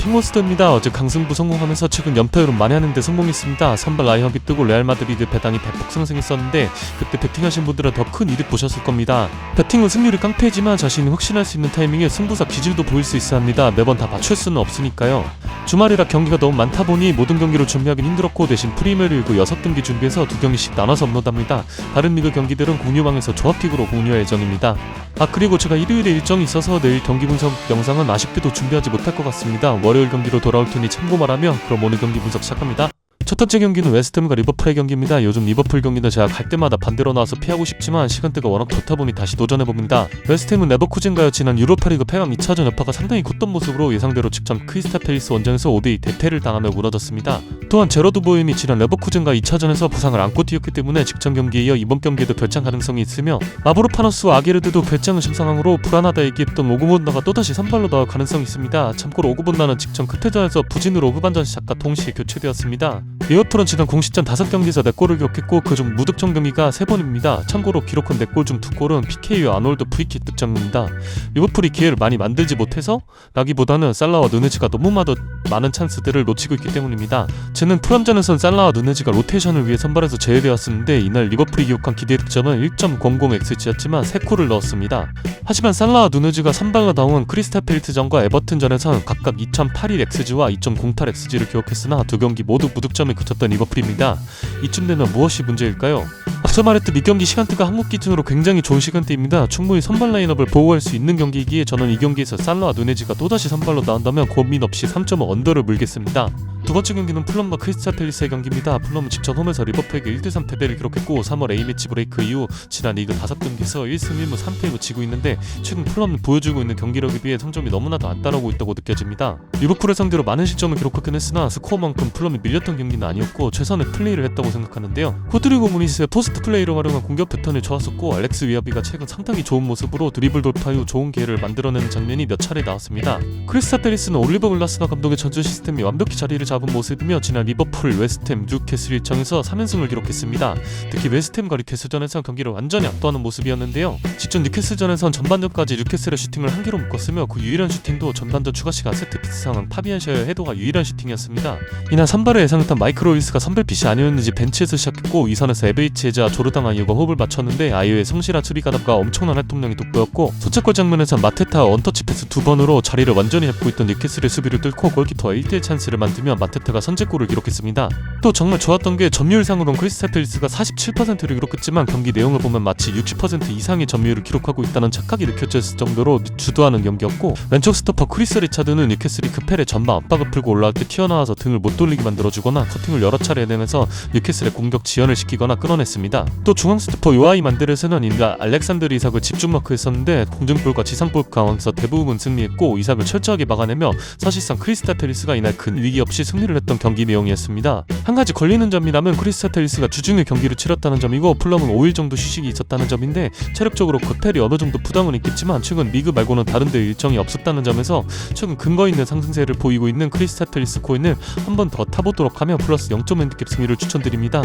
핑몬스터입니다. 어제 강승부 성공하면서 최근 연패를 만회하는데 성공했습니다. 선발 라이언이 뜨고 레알 마드리드 배당이 대폭 상승했었는데 그때 배팅하신 분들은 더 큰 이득 보셨을 겁니다. 배팅은 승률이 깡패지만 자신이 확신할 수 있는 타이밍에 승부사 기질도 보일 수 있어야 합니다. 매번 다 맞출 수는 없으니까요. 주말이라 경기가 너무 많다 보니 모든 경기를 준비하긴 힘들었고 대신 프리미어리그 6경기 준비해서 2경기씩 나눠서 업로드합니다. 다른 리그 경기들은 공유방에서 조합픽으로 공유할 예정입니다. 그리고 제가 일요일에 일정이 있어서 내일 경기 분석 영상은 아쉽게도 준비하지 못할 것 같습니다. 월요일 경기로 돌아올 테니 참고만 하며 그럼 오늘 경기 분석 시작합니다. 첫 번째 경기는 웨스트햄과 리버풀의 경기입니다. 요즘 리버풀 경기는 제가 갈 때마다 반대로 나와서 피하고 싶지만 시간대가 워낙 좋다 보니 다시 도전해봅니다. 웨스트햄은 레버쿠젠과의 지난 유로파리그 8강 2차전 여파가 상당히 컸던 모습으로 예상대로 직전 크리스탈 팰리스 원정에서 5대2 대패를 당하며 무너졌습니다. 또한 제러드 보옰이 지난 레버쿠젠과 2차전에서 부상을 안고 뛰었기 때문에 직전 경기에 이어 이번 경기에도 결장 가능성이 있으며 마브로파노스와 아게르드도 결장을 심상황으로 불안하다 얘기했던 오그본다가 또다시 선발로 나올 가능성이 있습니다. 참고로 오그본다는 직전 크테전에서 부진으로 후반전 시작과 동시에 교체되었습니다. 리버풀은 지난 공식전 5경기에서 4골을 기록했고 그중 무득점 경기가 3번입니다. 참고로 기록한 4골 중 2골은 PK와 아놀드 프리킥 득점입니다. 리버풀이 기회를 많이 만들지 못해서 라기보다는 살라와 누네즈가 너무 많은 찬스들을 놓치고 있기 때문입니다. 쟤는 프람전에선 살라와 누네즈가 로테이션을 위해 선발해서 제외되었었는데 이날 리버풀이 기록한 기대 득점은 1.00xg였지만 3골을 넣었습니다. 하지만 살라와 누네즈가 선발로 나온 크리스탈 팰리스전과 에버튼전에선 각각 2.81xg와 2.08xg를 기록했으나 두 경기 모두 무득점에 그쳤던 리버풀입니다. 이쯤 되면 무엇이 문제일까요? 앞서 말했듯 이 경기 시간대가 한국 기준으로 굉장히 좋은 시간대입니다. 충분히 선발 라인업을 보호할 수 있는 경기이기에 저는 이 경기에서 살라와 누네즈가 또다시 선발로 나온다면 고민 없이 3.5 언더를 물겠습니다. 두 번째 경기는 풀럼과 크리스탈 팰리스의 경기입니다. 풀럼은 직전 홈에서 리버풀에게 1대3 패배를 기록했고 3월 A매치 브레이크 이후 지난 리그 5경기에서 1승 1무 3패로 지고 있는데 최근 풀럼이 보여주고 있는 경기력에 비해 성적이 너무나도 안 따라오고 있다고 느껴집니다. 리버풀을 상대로 많은 실점을 기록하긴 했으나 스코어만큼 풀럼이 밀렸던 경기는 아니었고 최선의 플레이를 했다고 생각하는데요. 코드리고 무니스의 포스트 플레이를 활용한 공격 패턴이 좋았었고 알렉스 위아비가 최근 상당히 좋은 모습으로 드리블 돌파 후 좋은 기회를 만들어내는 장면이 몇 차례 나왔습니다. 크리스탈 팰리스는 올리버 글라스너 감독의 전술 시스템이 완벽히 자리를 잡은 모습이며 지난 리버풀, 웨스트햄, 뉴캐슬 일정에서 3연승을 기록했습니다. 특히 웨스트햄과 뉴캐슬전에서 경기를 완전히 압도하는 모습이었는데요. 직전 뉴캐슬전에선 전반전까지 뉴캐슬의 슈팅을 한 개로 묶었으며 그 유일한 슈팅도 전반전 추가 시간 세트피스 상황 파비안샤의 헤더가 유일한 슈팅이었습니다. 이날 선발을 예상했던 마이클 오리스가 선발 핏이 아니었는지 벤치에서 시작했고 2선에서 에베이치 헤자 조르당 아이유가 호흡을 맞췄는데 아이유의 성실한 수비가담과 엄청난 활동량이 돋보였고 소책골 장면에선 마테타와 원터치 패스 2번으로 자리를 완전히 잡고 있던 뉴캐슬의 수비를 뚫고 골키퍼와 1대1 찬스를 만들며 마테타가 선제골을 기록했습니다. 또 정말 좋았던 게 점유율상으로는 크리스탈 팰리스가 47%를 기록했지만 경기 내용을 보면 마치 60% 이상의 점유율을 기록하고 있다는 착각이 느껴졌을 정도로 주도하는 경기였고 왼쪽 스토퍼 크리스 리차드는 뉴캐슬이 급헬의 전방 압박을 풀고 올라올 때 튀어나와서 등을 못 돌리게 만들어주거나 커팅을 여러 차례 해내면서 뉴캐슬의 공격 지연을 시키거나 끊어냈습니다. 또 중앙 스토퍼 요아이 만데르스는 인가 알렉산드르 이삭을 집중 마크했었는데 공중볼과 지상볼 강황에서 대부분 승리했고 이삭을 철저하게 막아내며 사실상 크리스탈 팰리스가 이날 큰 위기 없이 승리를 했던 경기 내용이었습니다. 한 가지 걸리는 점이라면 크리스탈 팰리스가 주중에 경기를 치렀다는 점이고 풀럼은 5일 정도 휴식이 있었다는 점인데 체력적으로 급헬이 어느 정도 부담은 있겠지만 최근 리그 말고는 다른 데 일정이 없었다는 점에서 최근 근거 있는 상승세를 보이고 있는 크리스탈 팰리스 코인을 한 번 더 타보도록 하며 플러스 0점 핸디캡 승리를 추천드립니다.